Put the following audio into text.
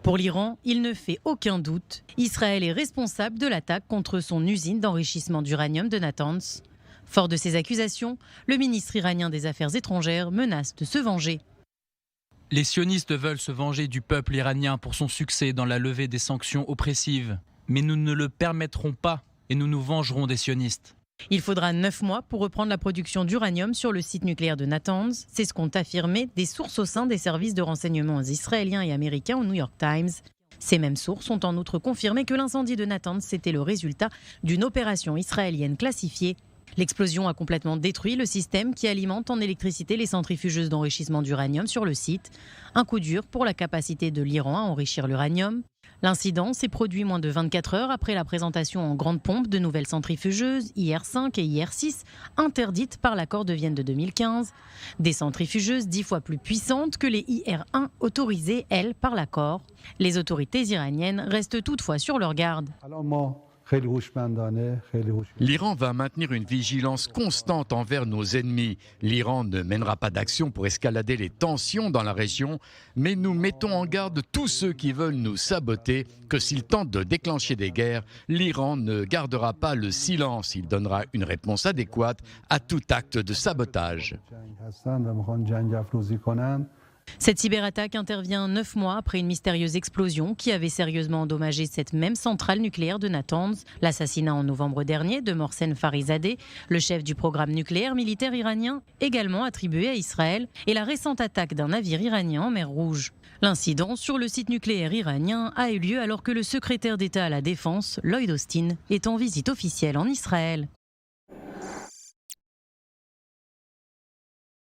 Pour l'Iran, il ne fait aucun doute. Israël est responsable de l'attaque contre son usine d'enrichissement d'uranium de Natanz. Fort de ces accusations, le ministre iranien des Affaires étrangères menace de se venger. Les sionistes veulent se venger du peuple iranien pour son succès dans la levée des sanctions oppressives. Mais nous ne le permettrons pas et nous nous vengerons des sionistes. Il faudra 9 mois pour reprendre la production d'uranium sur le site nucléaire de Natanz. C'est ce qu'ont affirmé des sources au sein des services de renseignement israéliens et américains au New York Times. Ces mêmes sources ont en outre confirmé que l'incendie de Natanz était le résultat d'une opération israélienne classifiée. L'explosion a complètement détruit le système qui alimente en électricité les centrifugeuses d'enrichissement d'uranium sur le site. Un coup dur pour la capacité de l'Iran à enrichir l'uranium. L'incident s'est produit moins de 24 heures après la présentation en grande pompe de nouvelles centrifugeuses, IR5 et IR6, interdites par l'accord de Vienne de 2015. Des centrifugeuses 10 fois plus puissantes que les IR1 autorisées, elles, par l'accord. Les autorités iraniennes restent toutefois sur leur garde. L'Iran va maintenir une vigilance constante envers nos ennemis. L'Iran ne mènera pas d'action pour escalader les tensions dans la région, mais nous mettons en garde tous ceux qui veulent nous saboter que s'ils tentent de déclencher des guerres, l'Iran ne gardera pas le silence. Il donnera une réponse adéquate à tout acte de sabotage. Cette cyberattaque intervient 9 mois après une mystérieuse explosion qui avait sérieusement endommagé cette même centrale nucléaire de Natanz. L'assassinat en novembre dernier de Mohsen Farizadeh, le chef du programme nucléaire militaire iranien, également attribué à Israël, et la récente attaque d'un navire iranien en mer Rouge. L'incident sur le site nucléaire iranien a eu lieu alors que le secrétaire d'État à la Défense, Lloyd Austin, est en visite officielle en Israël.